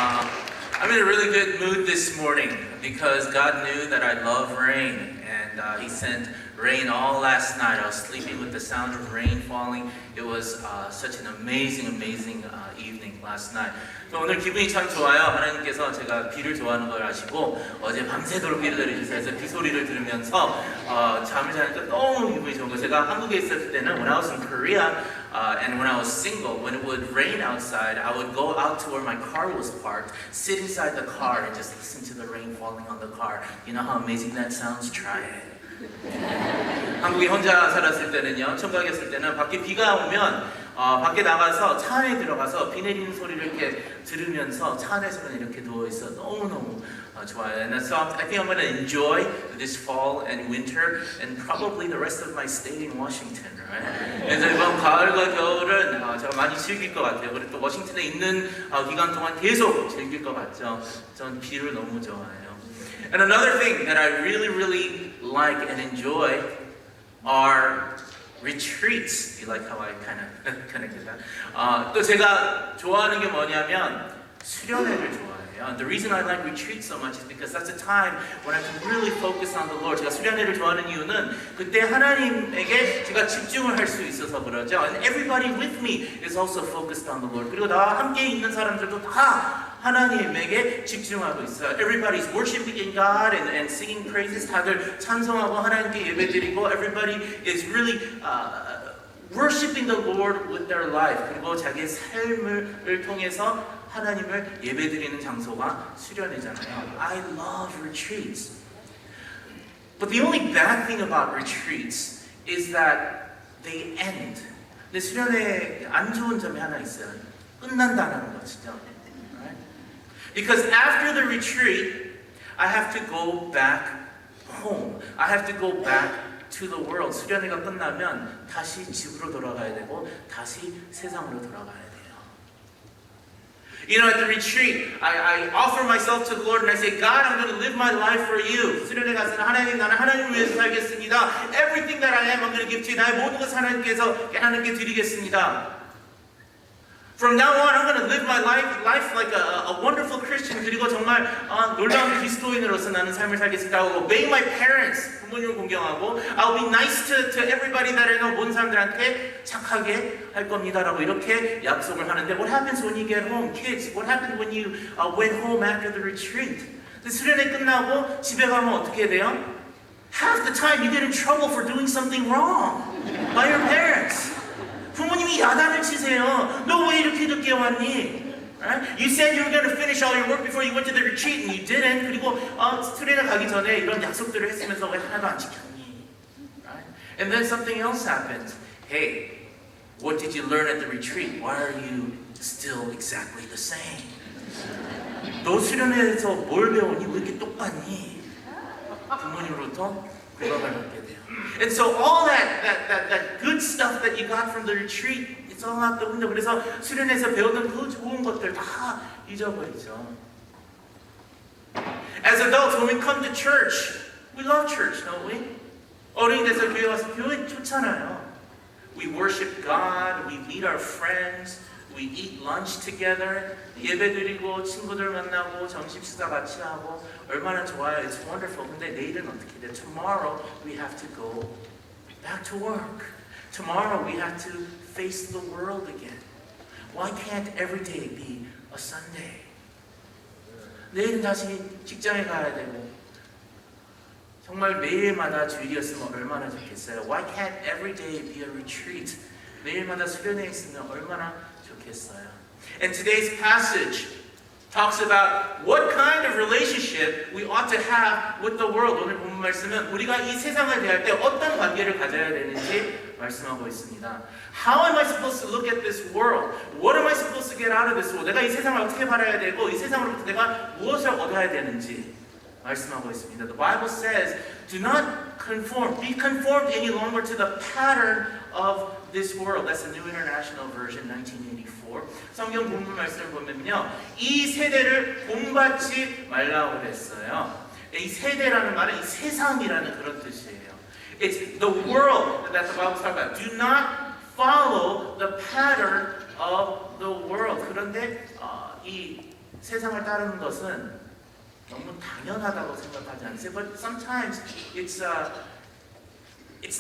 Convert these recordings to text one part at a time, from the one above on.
I'm in a really good mood this morning because God knew that I love rain, and He sent rain all last night. I was sleeping with the sound of rain falling. It was such an amazing evening last night. 오늘 기분이 참 좋아요. 하나님께서 제가 비를 좋아하는 걸 아시고 어제 밤새도록 비를 내리셔서 해서 비 소리를 들으면서 잠을 자니까 너무 기분이 좋은 거예요. 제가 한국에 있었을 때는 when I was in Korea and when I was single, when it would rain outside, I would go out to where my car was parked, sit inside the car and just listen to the rain falling on the car. You know how amazing that sounds? Try it. 한국에 혼자 살았을 때는요, 청각에 있을 때는 밖에 비가 오면 밖에 나가서 차 안에 들어가서 비 내리는 소리를 이렇게 들으면서 차 안에서는 이렇게 누워있어 너무너무 좋아요. And so I think I'm going to enjoy this fall and winter and probably the rest of my stay in Washington, right? 그래서 이번 가을과 겨울은 제가 많이 즐길 것 같아요. 그리고 또 워싱턴에 있는 기간 동안 계속 즐길 것 같죠. 전 비를 너무 좋아해요. And another thing that I really like and enjoy are retreats. You like how I kind of connected that? 또 제가 좋아하는 게 뭐냐면 수련회를 좋아해요. And the reason I like retreats so much is because that's a time when I can really focus on the Lord. 제가 수련회를 좋아하는 이유는 그때 하나님에게 제가 집중을 할 수 있어서 그러죠. And everybody with me is also focused on the Lord. 그리고 나와 함께 있는 사람들도 다 하나님에게 집중하고 있어요. Everybody's worshiping in God and singing praises. 다들 찬송하고 하나님께 예배드리고 everybody is really worshiping the Lord with their life. 그리고 자기의 삶을 통해서 하나님을 예배드리는 장소가 수련회잖아요. I love retreats. But the only bad thing about retreats is that they end. 근데 수련회 안 좋은 점이 하나 있어요. 끝난다는 거 진짜. Right? Because after the retreat, I have to go back home. I have to go back to the world. 수련회가 끝나면 다시 집으로 돌아가야 되고 다시 세상으로 돌아가야 돼요. You know, at the retreat, I offer myself to the Lord and I say, God, I'm going to live my life for you. 수련회 가서는 하나님, 나는 하나님을 위해서 살겠습니다. Everything that I am, I'm going to give to you. 나의 모든 것을 하나님께서 하나님께 드리겠습니다. From now on, I'm going to live my life like a wonderful Christian. 그리고 정말 놀라운 그리스도인으로서 나는 삶을 살겠습니다. Obey my parents. 부모님을 공경하고 I'll be nice to everybody that I know. 모든 사람들한테 착하게 할 겁니다라고 이렇게 약속을 하는데 What happens when you get home? Kids, what happened when you went home after the retreat? 수련회 끝나고 집에 가면 어떻게 돼요? Half the time you get in trouble for doing something wrong by your parents. 부모님이 야단을 치세요. 너 왜 이렇게 늦게 왔니? Right? You said you were going to finish all your work before you went to the retreat and you didn't. 그리고 스트레이너 가기 전에 이런 약속들을 했으면서 왜 하나도 안 지켰니? Right? And then something else happens. Hey, what did you learn at the retreat? Why are you still exactly the same? 너 수련회에서 뭘 배웠니? 왜 이렇게 똑같니? 부모님으로부터 구박을 받게 돼요. And so all that good stuff that you got from the retreat, it's all out the window. 그래서 수련회에서 배웠던 그 좋은 것들 다 잊어버리죠. As adults, when we come to church, we love church, don't we? 어른이 돼서 교회 와서 교회 좋잖아요. We worship God, we meet our friends, we eat lunch together. 예배드리고 친구들 만나고 점심 식사 같이 하고 얼마나 좋아요. It's wonderful. 근데 내일은 어떻게 돼? Tomorrow we have to go back to work. Tomorrow we have to face the world again. Why can't every day be a Sunday? 내일은 다시 직장에 가야 되고 정말 매일마다 주일이었으면 얼마나 좋겠어요. Why can't every day be a retreat? 매일마다 수련회 있으면 얼마나 좋겠어요. And today's passage talks about what kind of relationship we ought to have with the world. 오늘 본문 말씀은 우리가 이 세상을 대할 때 어떤 관계를 가져야 되는지 말씀하고 있습니다. How am I supposed to look at this world? What am I supposed to get out of this world? 내가 이 세상을 어떻게 바라야 되고 이 세상으로부터 내가 무엇을 얻어야 되는지 말씀하고 있습니다. The Bible says, do not conform, be conformed any longer to the pattern of this world. That's the New International Version, 1984. 성경 본문 말씀을 보면요, 이 세대를 본받지 말라고 그랬어요. 이 세대라는 말은 이 세상이라는 그런 뜻이에요. It's the world that the Bible is talking about. Do not follow the pattern of the world. 그런데 이 세상을 따르는 것은 너무 당연하다고 생각하지 않으세요? But sometimes it's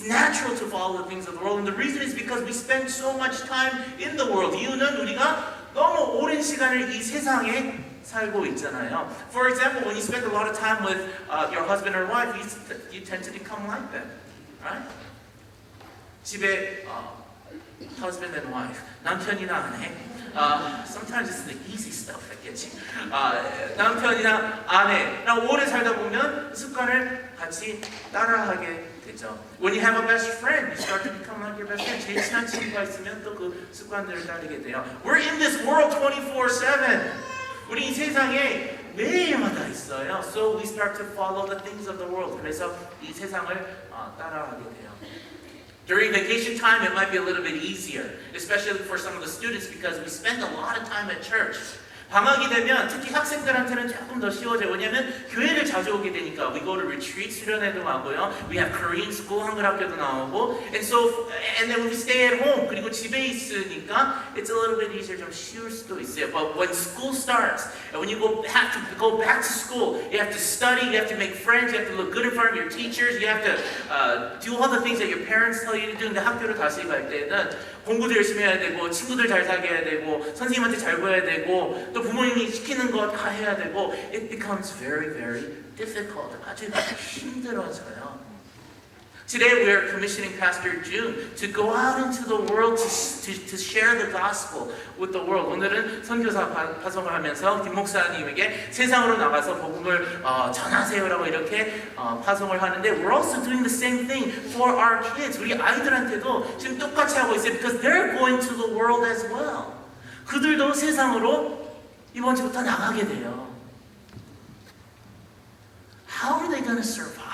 natural to follow the things of the world, and the reason is because we spend so much time in the world. 이유는 우리가 너무 오랜 시간을 이 세상에 살고 있잖아요. For example, when you spend a lot of time with your husband or wife, you tend to become like them, right? 집에 husband and wife, 남편이나 아내. Sometimes it's the easy stuff that gets you. 남편이나 아내랑 오래 살다 보면 습관을 같이 따라하게 되죠. When you have a best friend, you start to become like your best friend. 제일 친한 친구가 있으면 또 그 습관들을 따르게 돼요. We're in this world 24/7. 우리 이 세상에 매일마다 있어요. So we start to follow the things of the world. 그래서 이 세상을 따라하게 돼요. During vacation time, it might be a little bit easier, especially for some of the students, because we spend a lot of time at church. 방학이 되면 특히 학생들한테는 조금 더 쉬워져요. 왜냐면 교회를 자주 오게 되니까 we go to retreat 수련회도 가고요. We have Korean school 한글 학교도 나오고, and then we stay at home. 그리고 집에 있으니까 it's a little bit easier. 좀 쉬울 수도 있어요. But when school starts, and when you have to go back to school, you have to study, you have to make friends, you have to look good in front of your teachers, you have to do all the things that your parents tell you to do. 근데 학교를 다시 갈 때는 공부도 열심히 해야 되고, 친구들 잘 사귀어야 되고, 선생님한테 잘 보여야 되고, 또 부모님이 시키는 거 다 해야 되고, it becomes very, very difficult. 아주 힘들어져요. Today we are commissioning Pastor June to go out into the world to share the gospel with the world. 오늘은 선교사 파송을 하면서 김 목사님에게 세상으로 나가서 복음을 전하세요라고 이렇게 파송을 하는데, we're also doing the same thing for our kids. 우리 아이들한테도 지금 똑같이 하고 있어요. Because they're going to the world as well. 그들도 세상으로 이번 주부터 나가게 돼요. How are they going to survive?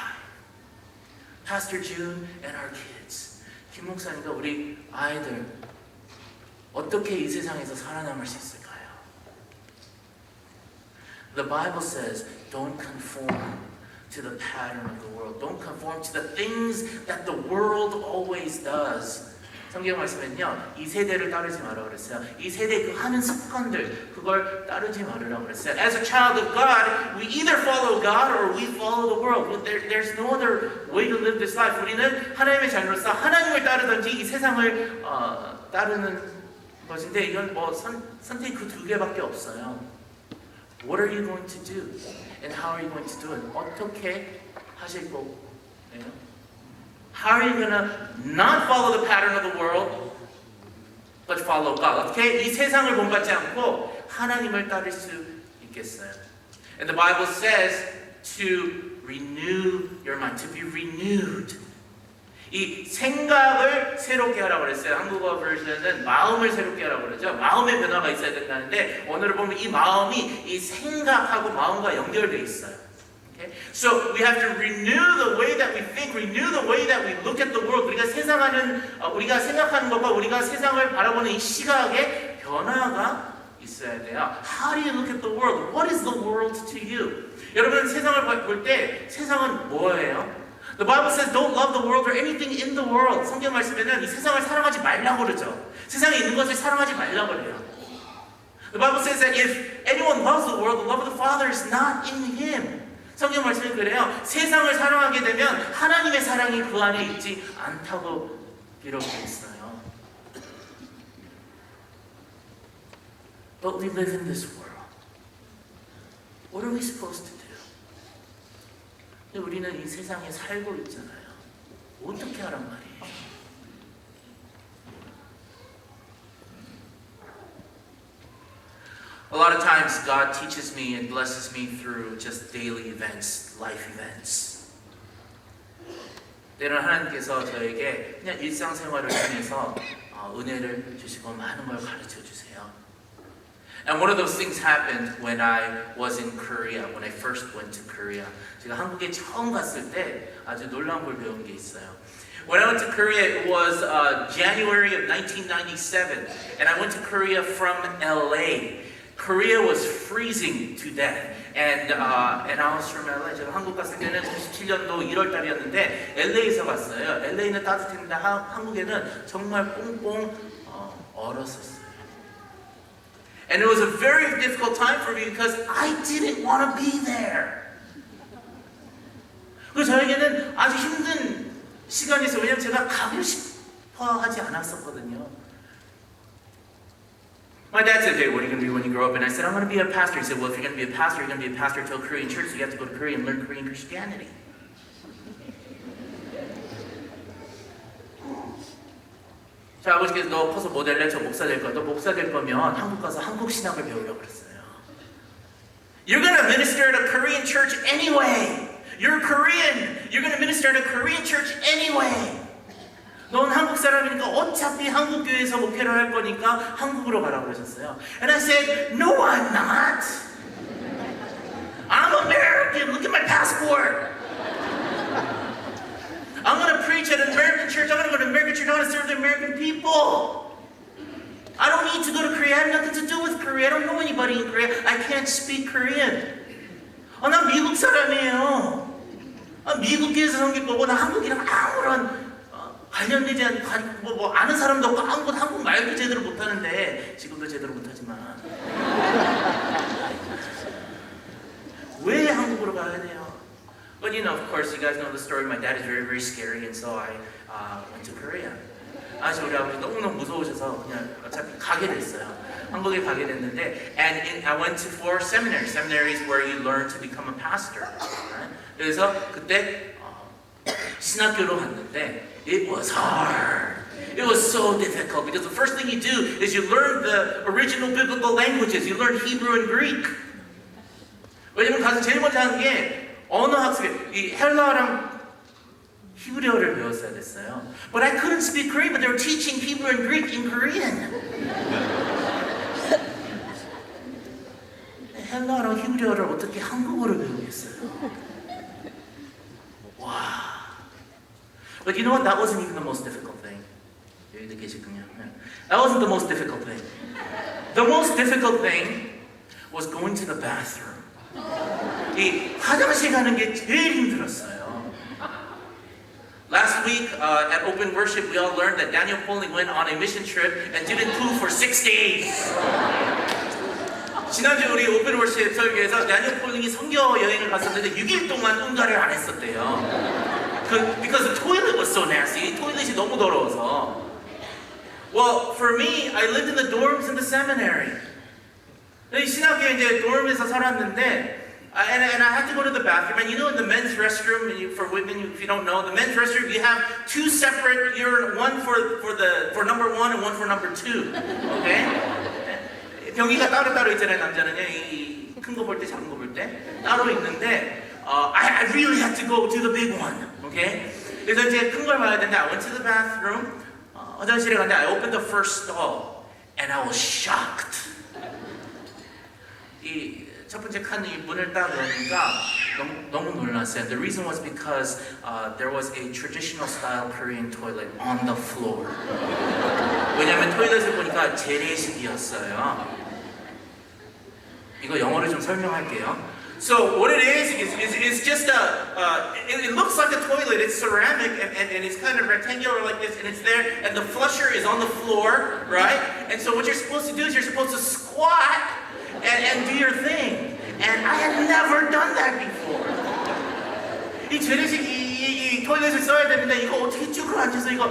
Pastor June and our kids. 김 목사님과 우리 아이들 어떻게 이 세상에서 살아남을 수 있을까요? The Bible says, don't conform to the pattern of the world. Don't conform to the things that the world always does. 성경 말씀은요, 이 세대를 따르지 말라고 그랬어요. 이 세대 그 하는 습관들, 그걸 따르지 말으라고 그랬어요. As a child of God, we either follow God or we follow the world. There's no other way to live this life. 우리는 하나님의 자녀로서 하나님을 따르든지 이 세상을 따르는 것인데, 이건 선택이 그 두 개밖에 없어요. What are you going to do? And how are you going to do it? 어떻게 하실 거예요? How are you going to not follow the pattern of the world, but follow God? 어떻게 이 세상을 본받지 않고 하나님을 따를 수 있겠어요? And the Bible says to renew your mind, to be renewed. 이 생각을 새롭게 하라고 그랬어요. 한국어 버전은 마음을 새롭게 하라고 그러죠. 마음의 변화가 있어야 된다는데, 오늘을 보면 이 마음이 이 생각하고 마음과 연결되어 있어요. Okay? So we have to renew the way that we think, renew the way that we look at the world. 우리가 우리가 생각하는 것과 우리가 세상을 바라보는 이 시각에 변화가 있어야 돼요. How do you look at the world? What is the world to you? 여러분, 세상을 볼 때 세상은 뭐예요? The Bible says don't love the world or anything in the world. 성경 말씀에는 이 세상을 사랑하지 말라고 그러죠. 세상에 있는 것을 사랑하지 말라고 그래요. The Bible says that if anyone loves the world, the love of the Father is not in him. 성경 말씀이 그래요. 세상을 사랑하게 되면 하나님의 사랑이 그 안에 있지 않다고 기록되어 있어요. But we live in this world. What are we supposed to do? 근데 우리는 이 세상에 살고 있잖아요. 어떻게 하란 말이에요? A lot of times God teaches me and blesses me through just daily events, life events. 때로는 하나님께서 저에게 그냥 일상생활을 통해서 은혜를 주시고 많은 걸 가르쳐 주세요. And one of those things happened when I was in Korea, when I first went to Korea. 제가 한국에 처음 갔을 때 아주 놀라운 걸 배운 게 있어요. When I went to Korea, it was January of 1997, and I went to Korea from LA. Korea was freezing to death, and I was from LA. 제가 한국 갔을 때는 97년도 1월 달이었는데 LA에서 갔어요. LA는 따뜻했는데 한국에는 정말 꽁꽁 얼었었어요. And it was a very difficult time for me because I didn't want to be there. 그래서 저에게는 아주 힘든 시간이었어요. 왜냐면 제가 가고 싶어 하지 않았었거든요. My dad said, hey, what are you going to be when you grow up? And I said, I'm going to be a pastor. He said, well, if you're going to be a pastor, you're going to be a pastor to a Korean church, so you have to go to Korea and learn Korean Christianity. 저 아버지께서 너 커서 뭐 될래? 저 목사 될 거야. 너 목사 될 거면 한국 가서 한국 신학을 배우려고 그랬어요. You're going to minister at a Korean church anyway. You're Korean. You're going to minister at a Korean church anyway. 넌 한국 사람이니까 어차피 한국 교회에서 목회를 할 거니까 한국으로 가라고 그러셨어요. And I said, no, I'm not. I'm American. Look at my passport. I'm going to preach at an American church. I'm going to go to an American church. I'm going to serve the American people. I don't need to go to Korea. I have nothing to do with Korea. I don't know anybody in Korea. I can't speak Korean. 난 미국 사람이에요. 미국에서 생긴 거고 나 한국이랑 아무런 관련되지 않은 뭐 아는 사람도 없고 아무것도 한국 말도 제대로 못하는데 지금도 제대로 못하지만 왜 한국으로 가야 돼요? But you know, of course, you guys know the story. My dad is very, very scary, and so I went to Korea. 우리 아버지 너무너무 무서우셔서 그냥 어차피 가게 됐어요. 한국에 가게 됐는데, and I went to 4 seminaries. Seminaries where you learn to become a pastor. Right? 그래서 그때 신학교로 갔는데 it was hard. It was so difficult because the first thing you do is you learn the original biblical languages. You learn Hebrew and Greek. 왜냐면 가서 제일 먼저 하는 게 언어 학습, 이 헬라어랑 히브리어를 배웠어야 됐어요. But I couldn't speak Korean, but they were teaching Hebrew and Greek in Korean. 헬라어랑 히브리어를 어떻게 한국어로 배우겠어요? 와. But you know what? That wasn't even the most difficult thing. 여기도 계시군요. That wasn't the most difficult thing. The most difficult thing was going to the bathroom. 이 화장실 가는 게 제일 힘들었어요. Last week at Open Worship, we all learned that Daniel Poling went on a mission trip and didn't poo for 6 days. 지난주 우리 오픈 워십 설교에서 다니엘 폴링이 선교 여행을 갔었는데 6일 동안 응가를 안 했었대요. Because the toilet was so nasty. 토일렛이 너무 더러워서. Well, for me, I lived in the dorms in the seminary. 신학교에 이제 dorm에서 살았는데, and I had to go to the bathroom. And you know, in the men's restroom, for women, if you don't know, the men's restroom, you have 2 separate urinals, one for number 1 and one for number 2. Okay? 변기가 따로 있잖아요. 남자는요, 이 큰 거 볼 때, 작은 거 볼 때 따로 있는데, I really had to go to the big one. Okay? 그래서 이제 큰 걸 봐야 되는데, I went to the bathroom. 화장실에 갔는데, I opened the first stall, and I was shocked. 이 첫 번째 칸 이 문을 딱 열니까 너무 놀랐어요. The reason was because there was a traditional style Korean toilet on the floor. 왜냐면 토일렛을 보니까 재래식이었어요. 이거 영어로 좀 설명할게요. So what it is just it looks like a toilet. It's ceramic and it's kind of rectangular like this, and it's there, and the flusher is on the floor, right? And so what you're supposed to do is you're supposed to squat and do your thing. And I had never done that before. 이 재래식 이 토일렛을 써야 되는데 이거 어떻게 쭉 앉아서 이거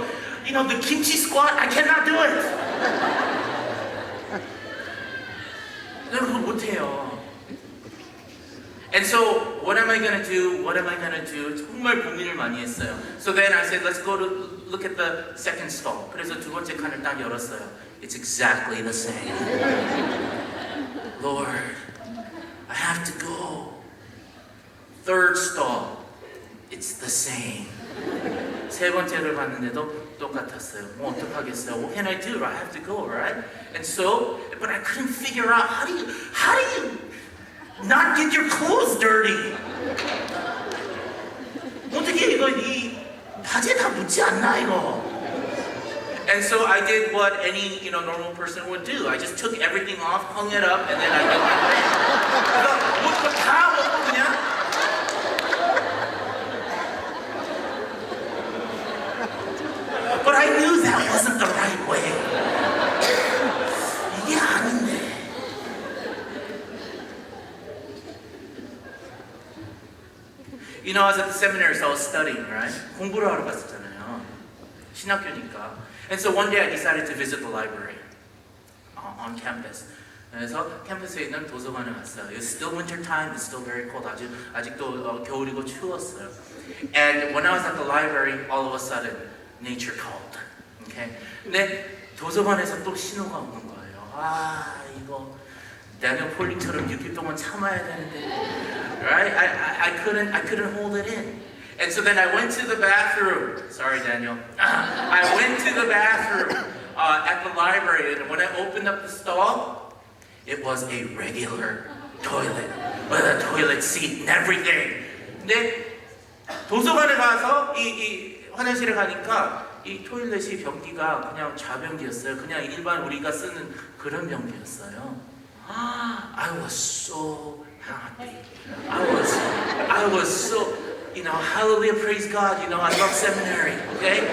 the kimchi squat, I cannot do it. 내가 그거 못해요. And so what am I gonna do? What am I gonna do? 정말 고민을 많이 했어요. So then I said, let's go to look at the second stall. 그래서 두 번째 칸을 딱 열었어요. It's exactly the same. Lord, I have to go. Third stall, it's the same. 세 번째를 봤는데도 똑같았어요. 뭐 어떡하겠어요? What can I do? I have to go, right? And so, but I couldn't figure out how do you not get your clothes dirty? 어떻게 이거 이 바지에 다 묻지 않나 이거? And so I did what any normal person would do. I just took everything off, hung it up, and then I went my way. 그래서 다 먹고 그냥. But I knew that wasn't the right way. 이게 아닌데. You know, I was at the seminary, so I was studying, right? 공부를 하러 갔었잖아요. 신학교니까. And so one day I decided to visit the library on campus. 그래서 캠퍼스에 있는 도서관에 갔어요. It's still winter time. It's still very cold. 아직도 겨울이고 추웠어요. And when I was at the library, all of a sudden, nature called. Okay? 근데 도서관에서 또 신호가 오는 거예요. 아, 이거 다니엘 폴링처럼 6일 동안 참아야 되는데, right? I couldn't hold it in. And so then I went to the bathroom. Sorry, Daniel. I went to the bathroom at the library, and when I opened up the stall, it was a regular toilet with a toilet seat and everything. 근데 도서관에 가서 이 화장실에 가니까 이 토일렛이 변기가 그냥 좌변기였어요. 그냥 일반 우리가 쓰는 그런 변기였어요. I was so happy. I was so, you know, hallelujah, praise God. You know, I love seminary. Okay.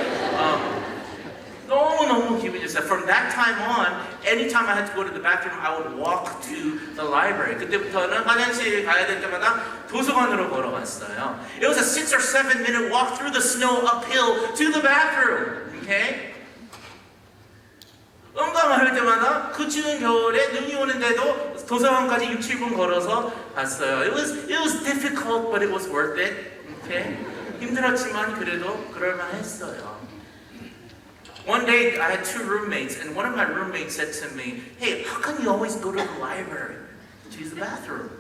너무 기분이 좋았어요. From that time on, anytime I had to go to the bathroom, I would walk to the library. 그때부터는 화장실 가야 될 때마다 도서관으로 걸어갔어요. It was a 6 or 7 minute walk through the snow uphill to the bathroom. Okay? 응감할 때마다 그 추운 겨울에 눈이 오는데도 도서관까지 6, 7분 걸어서 갔어요. It was difficult, but it was worth it. Okay? 힘들었지만 그래도 그럴만했어요. One day I had 2 roommates, and one of my roommates said to me, "Hey, how come you always go to the library to use the bathroom?"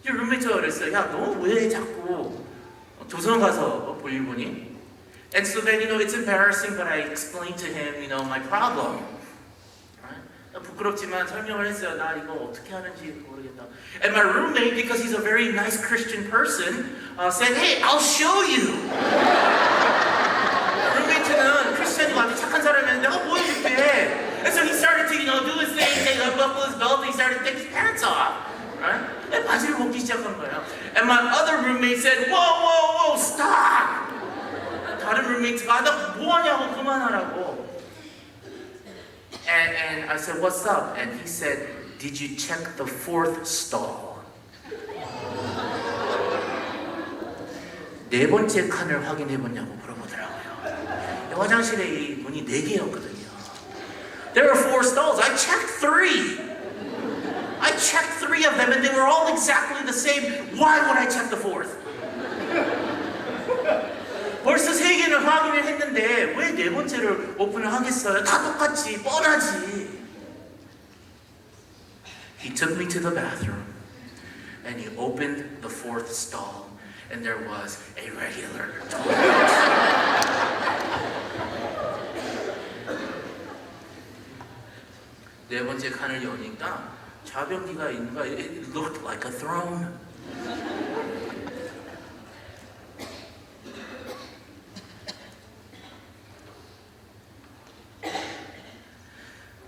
Your roommate가 그랬어요. 야, 너 왜 자꾸 도서관 가서 볼일 보니? And so then, you know, it's embarrassing, but I explained to him, you know, my problem. Right? 부끄럽지만 설명을 했어요. 나 이거 어떻게 하는지 모르겠다. And my roommate, because he's a very nice Christian person, said, "Hey, I'll show you." roommate는 크리스천이고 아주 착한 사람이었는데 내가 보여줄게. And so he started to, you know, do his thing, unbuckle his belt, and he started to take his pants off. Right? 바지를 벗기 시작한 거예요. And my other roommate said, whoa, stop! 다른 roommate가 나 뭐하냐고 그만하라고. And I said, what's up? And he said, did you check the 4th stall? 네 번째 칸을 확인해 보냐고 물어보더라고요. 화장실에 이 문이 4개였거든요. There were 4 stalls. I checked 3. I checked 3 of them and they were all exactly the same. Why would I check the 4th? 벌써 3개는 확인을 했는데 왜 4번째를 오픈을 하겠어요? 다 똑같지, 뻔하지. He took me to the bathroom and he opened the 4th stall and there was a regular toilet. 네 번째 칸을 여니까 좌변기가 있는 거야. It looked like a throne.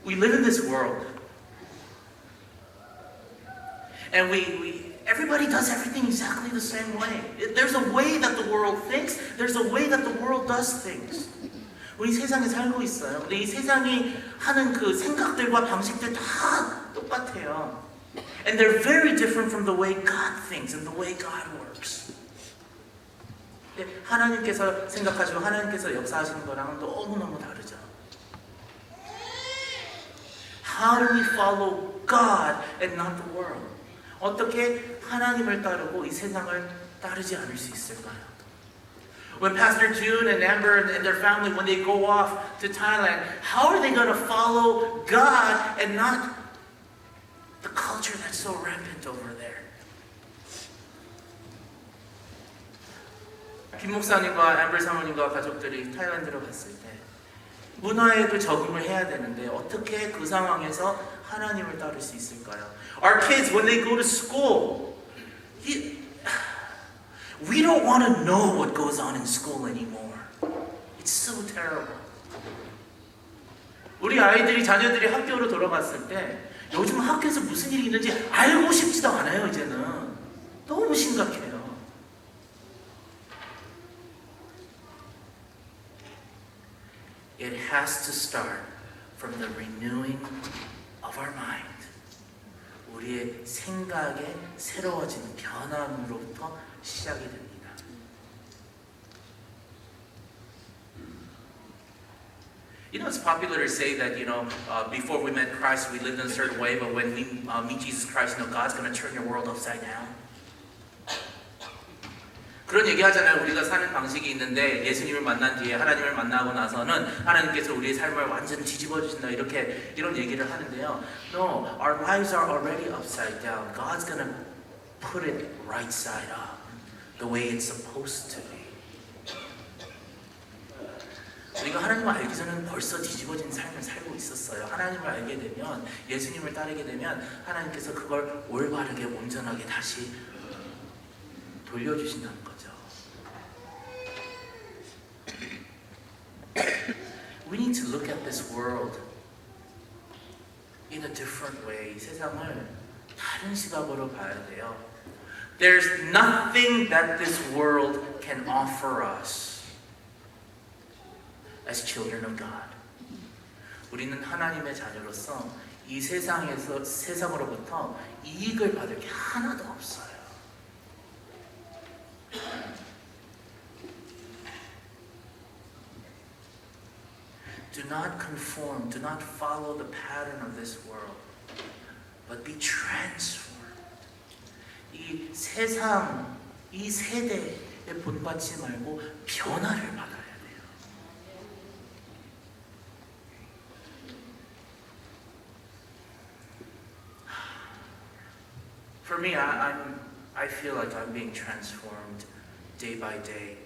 We live in this world, and everybody does everything exactly the same way. There's a way that the world thinks. There's a way that the world does things. 우리 세상에 살고 있어요. 근데 이 세상이 하는 그 생각들과 방식들 다 똑같아요. And they're very different from the way God thinks and the way God works. 하나님께서 생각하시고 하나님께서 역사하시는 거랑은 너무너무 다르죠. How do we follow God and not the world? 어떻게 하나님을 따르고 이 세상을 따르지 않을 수 있을까요? When Pastor June and Amber and their family, when they go off to Thailand, how are they going to follow God and not the culture that's so rampant over there? 김 목사님과 앰버 사모님과 가족들이 타일란드로 갔을 때 문화에도 적응을 해야 되는데 어떻게 그 상황에서 하나님을 따를 수 있을까요? Our kids, when they go to school, we don't want to know what goes on in school anymore. It's so terrible. 우리 아이들이, 자녀들이 학교로 돌아갔을 때 요즘 학교에서 무슨 일이 있는지 알고 싶지도 않아요, 이제는. 너무 심각해요. It has to start from the renewing of our mind. 우리의 생각의 새로워지는 변함으로부터 시작이 됩니다. You know, it's popular to say that, before we met Christ, we lived in a certain way, but when we meet Jesus Christ, God's going to turn your world upside down. 그런 얘기 하잖아요. 우리가 사는 방식이 있는데 예수님을 만난 뒤에 하나님을 만나고 나서는 하나님께서 우리의 삶을 완전히 뒤집어 주신다. 이런 얘기를 하는데요. No, our lives are already upside down. God's going to put it right side up, the way it's supposed to be. 우리가 하나님을 알기 전에는 벌써 뒤집어진 삶을 살고 있었어요. 하나님을 알게 되면, 예수님을 따르게 되면 하나님께서 그걸 올바르게 온전하게 다시 돌려주신다는 거죠. We need to look at this world in a different way. 세상을 다른 시각으로 봐야 돼요. There's nothing that this world can offer us as children of God. 우리는 하나님의 자녀로서 이 세상으로부터 이익을 받을 게 하나도 없어요. Do not conform, do not follow the pattern of this world, but be transformed. 이 세상, 이 세대에 본받지 말고 변화를 받아야 돼요. For me, I feel like I'm being transformed day by day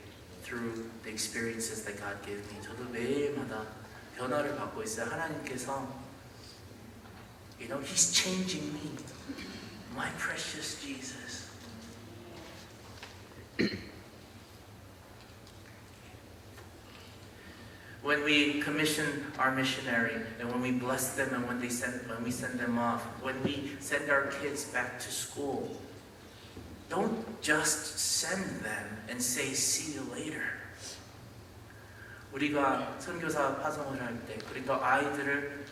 through the experiences that God gave me. 저도 매일마다 변화를 받고 있어요. 하나님께서, He's changing me, my precious Jesus. When we commission our missionary, and when we bless them, and when we send them off, when we send our kids back to school, don't just send them and say, see you later. 우리가 선교사 파송을 할 때, 그러니까 아이들을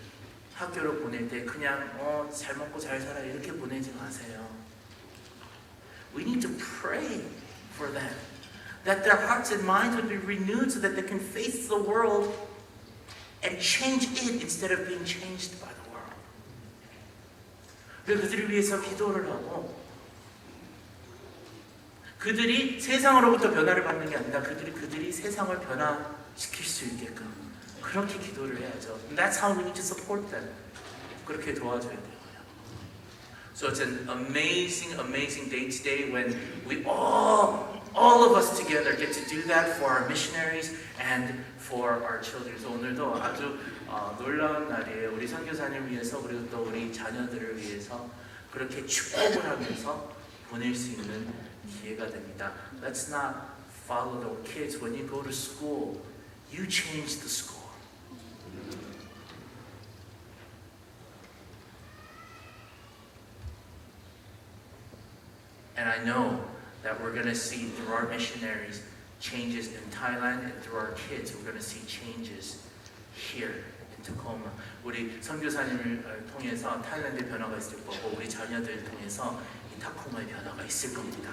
학교로 보낼 때 그냥 잘 먹고 잘 살아 이렇게 보내지 마세요. We need to pray for them, that their hearts and minds would be renewed so that they can face the world and change it instead of being changed by the world. 그래서 그들을 위해서 기도를 하고, 그들이 세상으로부터 변화를 받는 게 아니라 그들이 세상을 변화시킬 수 있게끔 그렇게 기도를 해야죠. And that's how we need to support them. 그렇게 도와줘야 돼요. So it's an amazing, amazing day today when we all of us together get to do that for our missionaries and for our children. So 오늘도 아주 놀라운 날이에요. 우리 선교사님을 위해서, 그리고 또 우리 자녀들을 위해서 그렇게 축복을 하면서 보낼 수 있는 기회가 됩니다. Let's not follow the kids. When you go to school, you change the school. And I know that we're going to see through our missionaries changes in Thailand, and through our kids we're going to see changes here in Tacoma. 우리 선교사님을 통해서 타일랜드의 변화가 있을 거고, 우리 자녀들을 통해서 이 타코마의 변화가 있을 겁니다.